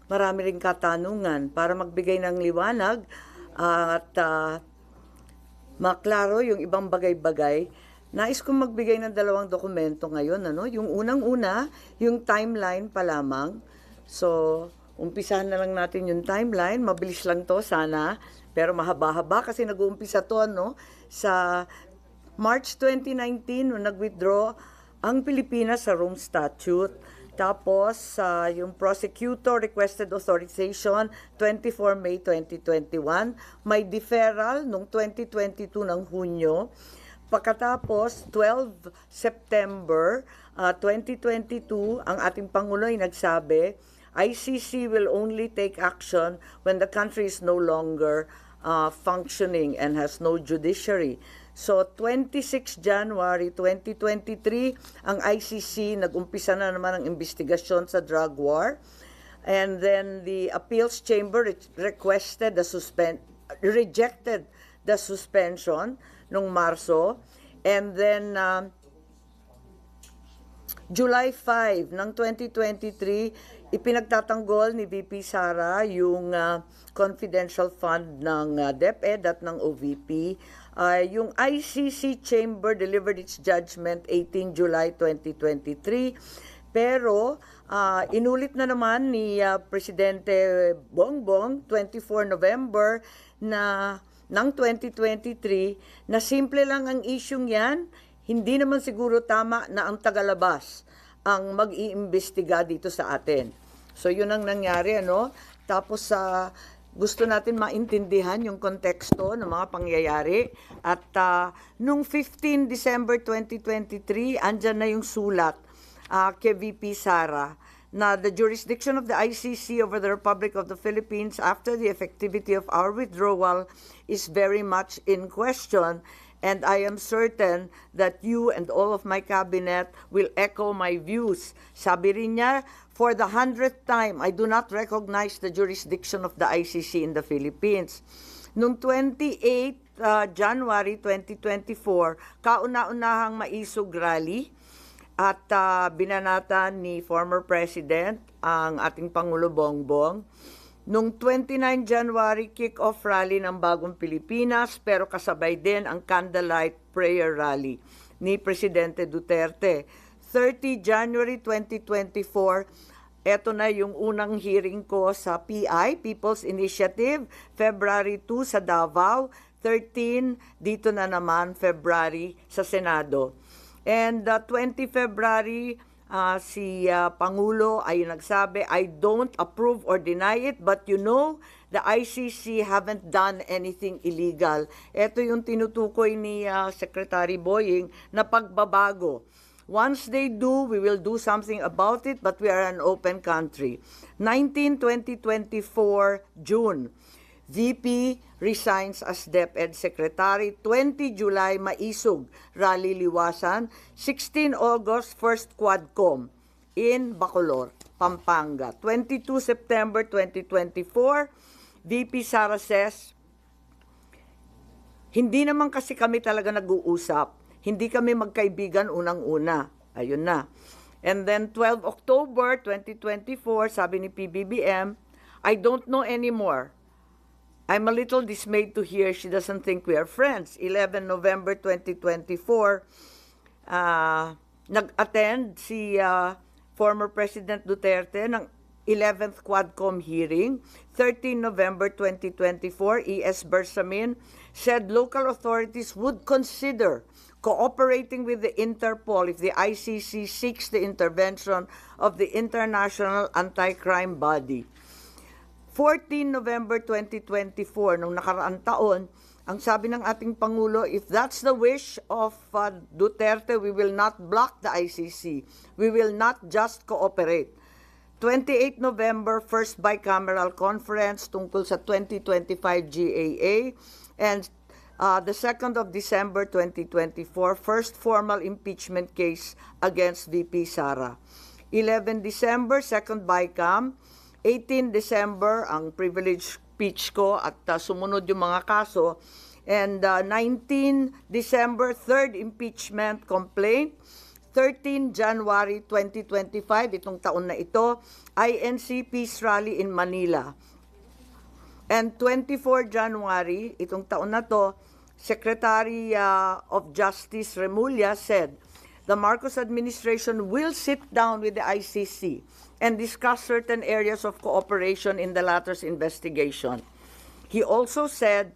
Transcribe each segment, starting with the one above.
Marami ring katanungan para magbigay ng liwanag at maklaro yung ibang bagay-bagay. Nais kong magbigay ng dalawang dokumento ngayon. Yung unang-una, yung timeline pa lamang. So, umpisahan na lang natin yung timeline. Mabilis lang to sana, pero mahaba-haba kasi nag-uumpisa to sa March 2019 nung nag-withdraw ang Pilipinas sa Rome Statute. Tapos, yung prosecutor requested authorization 24 May 2021. May deferral nung 2022 ng Hunyo. Pagkatapos, 12 September 2022, ang ating Pangulo ay nagsabi, ICC will only take action when the country is no longer functioning and has no judiciary. So, 26 January 2023, ang ICC nag-umpisa na naman ang investigasyon sa drug war. And then the appeals chamber rejected the suspension nung Marso. And then July 5 ng 2023, ipinagtatanggol ni VP Sara yung confidential fund ng DepEd at ng OVP. Yung ICC Chamber delivered its judgment 18 July 2023. Pero inulit na naman ni Presidente Bongbong 24 November ng 2023 na simple lang ang isyung yan. Hindi naman siguro tama na ang tagalabas ang mag-iimbestiga dito sa atin. So yun ang nangyari, Tapos gusto natin maintindihan yung konteksto ng mga pangyayari. At nung 15 December 2023, andyan na yung sulat kay VP Sara na the jurisdiction of the ICC over the Republic of the Philippines after the effectivity of our withdrawal is very much in question. And I am certain that you and all of my cabinet will echo my views. Sabi rin niya, for the 100th time, I do not recognize the jurisdiction of the ICC in the Philippines. Noong 28 January 2024, kauna-unahang maisog rally at binanatan ni former President ang ating Pangulo Bongbong. Noong 29 January, kick-off rally ng Bagong Pilipinas, pero kasabay din ang candlelight prayer rally ni Presidente Duterte. 30 January 2024, eto na yung unang hearing ko sa PI, People's Initiative, February 2 sa Davao, 13 dito na naman February sa Senado. And 20 February, si Pangulo ay nagsabi, I don't approve or deny it, but the ICC haven't done anything illegal. Ito yung tinutukoy ni Secretary Boying na pagbabago. Once they do, we will do something about it, but we are an open country. 2024 June, VP resigns as DepEd Secretary. 20 July, maisog, rally liwasan. 16 August, first Quadcom in Bacolor, Pampanga. 22 September 2024, VP Sara says, hindi naman kasi kami talaga nag-uusap. Hindi kami magkaibigan unang-una. Ayun na. And then 12 October 2024, sabi ni PBBM, I don't know anymore. I'm a little dismayed to hear she doesn't think we are friends. 11 November 2024, nag-attend si former President Duterte ng 11th Quadcom hearing. 13 November 2024, E.S. Bersamin said local authorities would consider cooperating with the Interpol if the ICC seeks the intervention of the International Anti-Crime Body. 14 November 2024, nung nakaraang taon, ang sabi ng ating Pangulo, if that's the wish of Duterte, we will not block the ICC. We will not just cooperate. 28 November, first bicameral conference tungkol sa 2025 GAA. And the 2nd of December 2024, first formal impeachment case against VP Sara. 11 December, second bicam. 18 December, ang privilege speech ko at sumunod yung mga kaso. And 19 December, third impeachment complaint. 13 January 2025, itong taon na ito, INC Peace Rally in Manila. And 24 January, itong taon na to, Secretary of Justice Remulla said, the Marcos administration will sit down with the ICC and discuss certain areas of cooperation in the latter's investigation. He also said,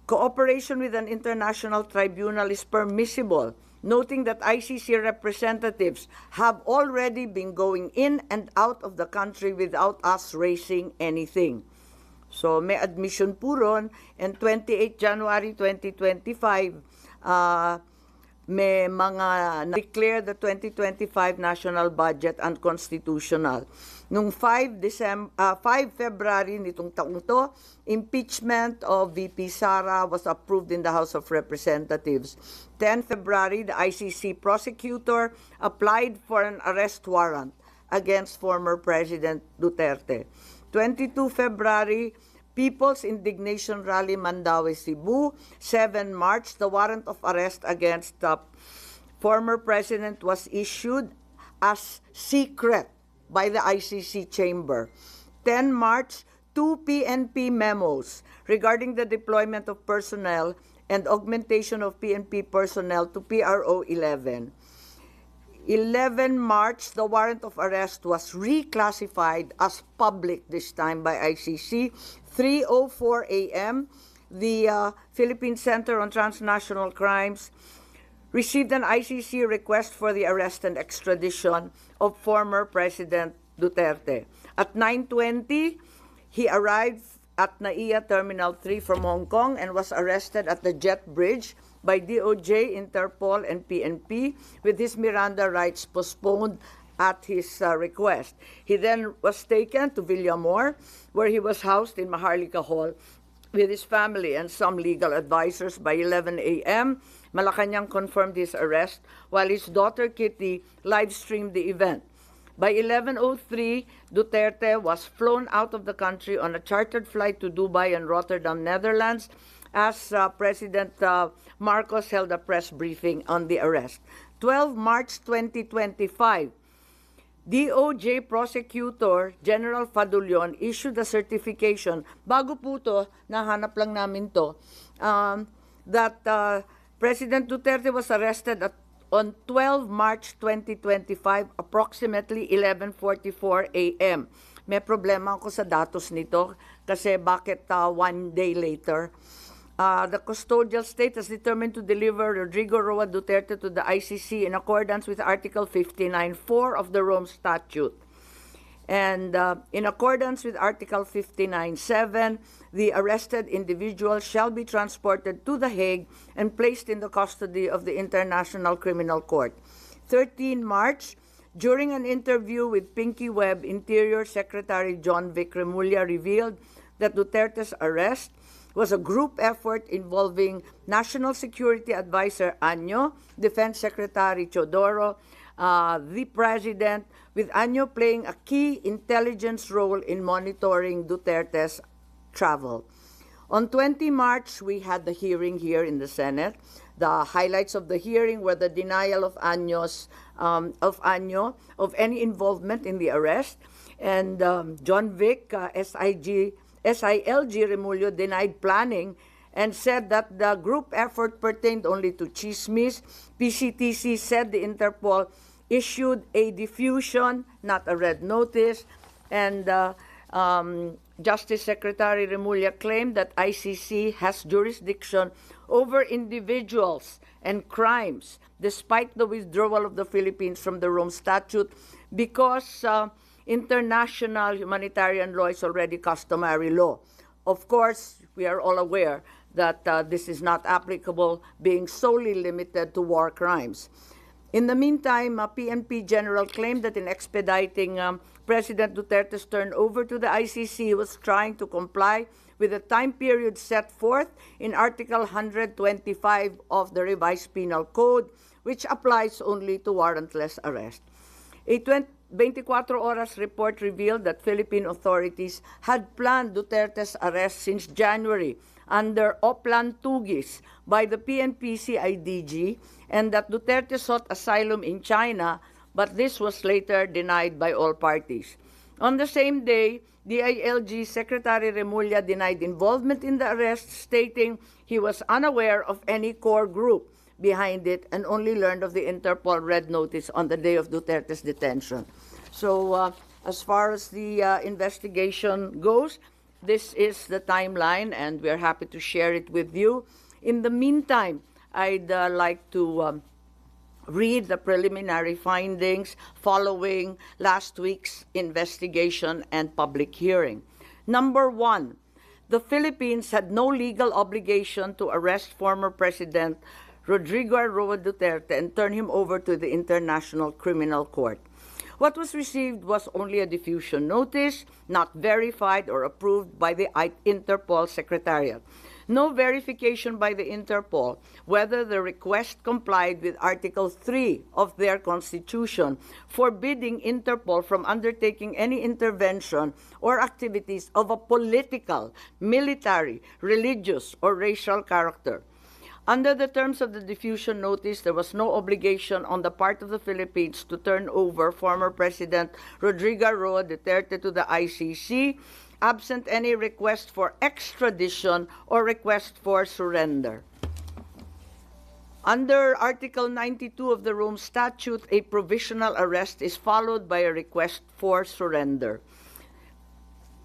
cooperation with an international tribunal is permissible, noting that ICC representatives have already been going in and out of the country without us raising anything. So may admission po ron, and 28 January 2025, may mga declare the 2025 national budget unconstitutional. Nung 5 February nitong taong to, impeachment of VP Sara was approved in the House of Representatives. 10 February, the ICC prosecutor applied for an arrest warrant against former President Duterte. 22 February, People's Indignation Rally Mandaue, Cebu. 7 March, the warrant of arrest against the former president was issued as secret by the ICC chamber. 10 March, 2 PNP memos regarding the deployment of personnel and augmentation of PNP personnel to PRO 11. 11 March, the warrant of arrest was reclassified as public this time by ICC. 3:04 a.m., the Philippine Center on Transnational Crimes received an ICC request for the arrest and extradition of former President Duterte. At 9:20, he arrived at NAIA Terminal 3 from Hong Kong and was arrested at the Jet Bridge by DOJ, Interpol, and PNP, with his Miranda rights postponed at his request. He then was taken to Villamor, where he was housed in Maharlika Hall with his family and some legal advisors. By 11 a.m., Malacanang confirmed his arrest, while his daughter Kitty live-streamed the event. By 11:03, Duterte was flown out of the country on a chartered flight to Dubai and Rotterdam, Netherlands, as President Marcos held a press briefing on the arrest. 12 March 2025, DOJ Prosecutor General Fadulion issued a certification, bago po to, nahanap lang namin to, that President Duterte was arrested on 12 March 2025, approximately 11:44 a.m. May problema ako sa datos nito kasi bakit 1 day later? The custodial state has determined to deliver Rodrigo Roa Duterte to the ICC in accordance with Article 59.4 of the Rome Statute. And in accordance with Article 59.7, the arrested individual shall be transported to The Hague and placed in the custody of the International Criminal Court. 13 March, during an interview with Pinky Webb, Interior Secretary John Vic Remulla revealed that Duterte's arrest was a group effort involving National Security Advisor Año, Defense Secretary Chodoro, the President, with Año playing a key intelligence role in monitoring Duterte's travel. On 20 March, we had the hearing here in the Senate. The highlights of the hearing were the denial of Año of any involvement in the arrest, and John Vic, SILG Remulla denied planning and said that the group effort pertained only to chismis. PCTC said the Interpol issued a diffusion, not a red notice, and Justice Secretary Remulla claimed that ICC has jurisdiction over individuals and crimes, despite the withdrawal of the Philippines from the Rome Statute, because international humanitarian law is already customary law. Of course, we are all aware that this is not applicable, being solely limited to war crimes. In the meantime, PNP General claimed that in expediting President Duterte's turnover to the ICC was trying to comply with the time period set forth in Article 125 of the Revised Penal Code, which applies only to warrantless arrest. A 24 Horas report revealed that Philippine authorities had planned Duterte's arrest since January under Oplan Tugis by the PNP-CIDG, and that Duterte sought asylum in China, but this was later denied by all parties. On the same day, DILG Secretary Remulla denied involvement in the arrest, stating he was unaware of any core group behind it and only learned of the Interpol red notice on the day of Duterte's detention. So as far as the investigation goes, this is the timeline, and we're happy to share it with you. In the meantime, I'd like to read the preliminary findings following last week's investigation and public hearing. Number one, the Philippines had no legal obligation to arrest former President Rodrigo Roa Duterte and turn him over to the International Criminal Court. What was received was only a diffusion notice, not verified or approved by the Interpol Secretariat. No verification by the Interpol whether the request complied with Article 3 of their Constitution, forbidding Interpol from undertaking any intervention or activities of a political, military, religious, or racial character. Under the terms of the diffusion notice, there was no obligation on the part of the Philippines to turn over former President Rodrigo Roa Duterte to the ICC, absent any request for extradition or request for surrender. Under Article 92 of the Rome Statute, a provisional arrest is followed by a request for surrender.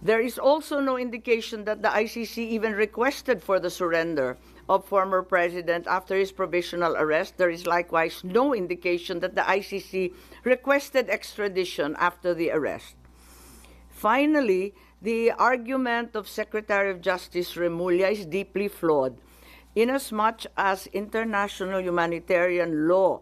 There is also no indication that the ICC even requested for the surrender of former President after his provisional arrest. There is likewise no indication that the ICC requested extradition after the arrest. Finally, the argument of Secretary of Justice Remulla is deeply flawed, inasmuch as international humanitarian law,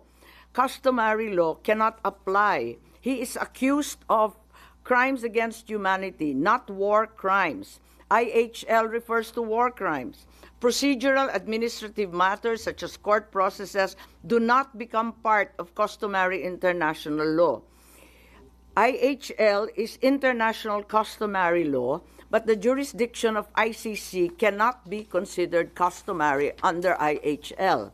customary law, cannot apply. He is accused of crimes against humanity, not war crimes. IHL refers to war crimes. Procedural administrative matters such as court processes do not become part of customary international law. IHL is international customary law, but the jurisdiction of ICC cannot be considered customary under IHL.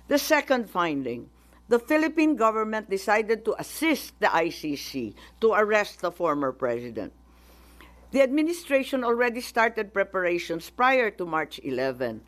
The second finding, the Philippine government decided to assist the ICC to arrest the former president. The administration already started preparations prior to March 11.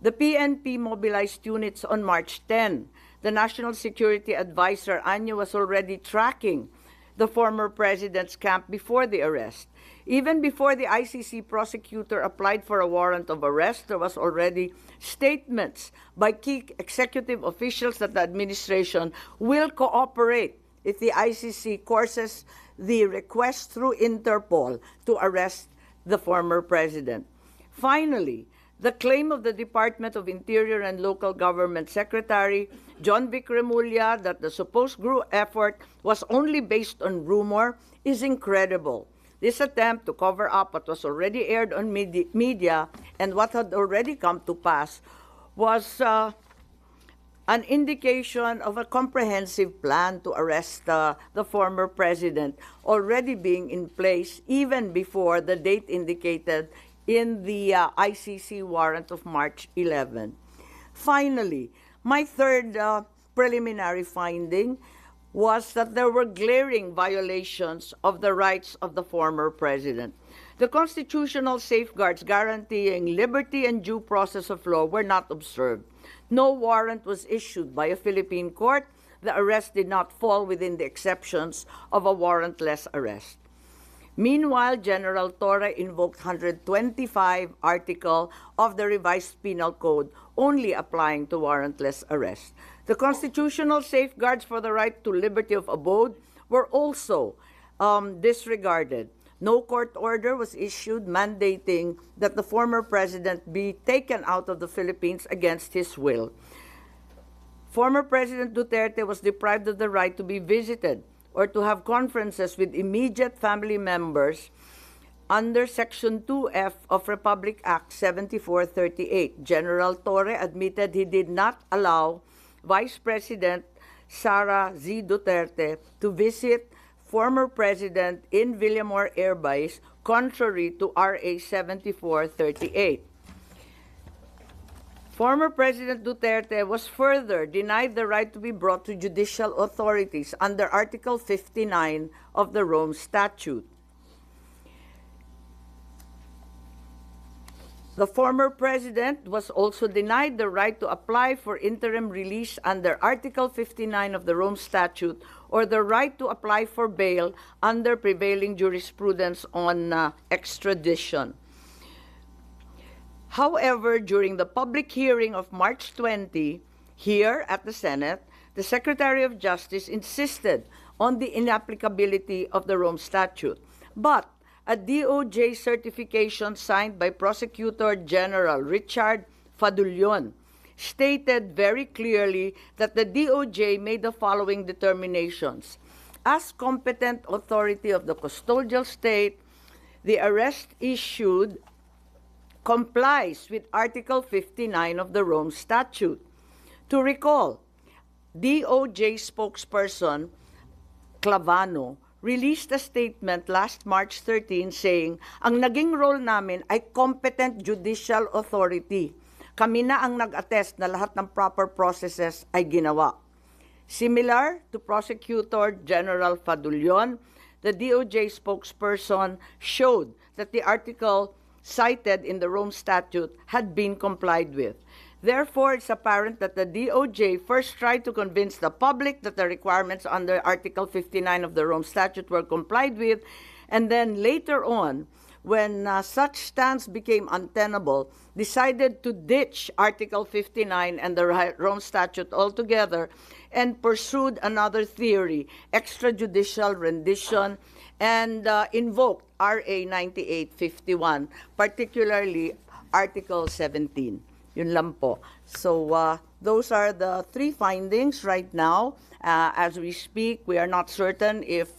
The PNP mobilized units on March 10. The National Security Advisor Anyo was already tracking the former president's camp before the arrest. Even before the ICC prosecutor applied for a warrant of arrest, there was already statements by key executive officials that the administration will cooperate if the ICC courses the request through Interpol to arrest the former president. Finally, the claim of the Department of Interior and Local Government Secretary John Vic Remulla that the supposed group effort was only based on rumor is incredible. This attempt to cover up what was already aired on media and what had already come to pass was an indication of a comprehensive plan to arrest the former president already being in place even before the date indicated in the ICC warrant of March 11. Finally, my third preliminary finding was that there were glaring violations of the rights of the former president. The constitutional safeguards guaranteeing liberty and due process of law were not observed. No warrant was issued by a Philippine court. The arrest did not fall within the exceptions of a warrantless arrest. Meanwhile, General Torre invoked 125 article of the revised penal code only applying to warrantless arrest. The constitutional safeguards for the right to liberty of abode were also disregarded. No court order was issued mandating that the former president be taken out of the Philippines against his will. Former President Duterte was deprived of the right to be visited or to have conferences with immediate family members under Section 2F of Republic Act 7438. General Torre admitted he did not allow Vice President Sara Z. Duterte to visit former president in Villamor Air Base, contrary to RA 7438. Former President Duterte was further denied the right to be brought to judicial authorities under Article 59 of the Rome Statute. The former president was also denied the right to apply for interim release under Article 59 of the Rome Statute or the right to apply for bail under prevailing jurisprudence on extradition. However, during the public hearing of March 20, here at the Senate, the Secretary of Justice insisted on the inapplicability of the Rome Statute. But a DOJ certification signed by Prosecutor General Richard Fadullon stated very clearly that the DOJ made the following determinations. As competent authority of the custodial state, the arrest issued complies with Article 59 of the Rome Statute. To recall, DOJ spokesperson Clavano released a statement last March 13 saying, ang naging role namin ay competent judicial authority. Kami na ang nag-attest na lahat ng proper processes ay ginawa. Similar to Prosecutor General Fadullon, the DOJ spokesperson showed that the article cited in the Rome Statute had been complied with. Therefore, it's apparent that the DOJ first tried to convince the public that the requirements under Article 59 of the Rome Statute were complied with, and then later on, when such stance became untenable, decided to ditch Article 59 and the Rome Statute altogether and pursued another theory, extrajudicial rendition, and invoked RA 9851, particularly Article 17. Yun lang po. So those are the three findings right now. As we speak, we are not certain if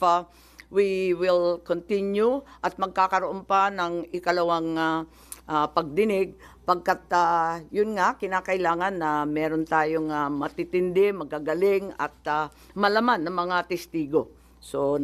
we will continue at magkakaroon pa ng ikalawang pagdinig pagkat yun nga, kinakailangan na meron tayong matitindi, magagaling at malaman ng mga testigo. So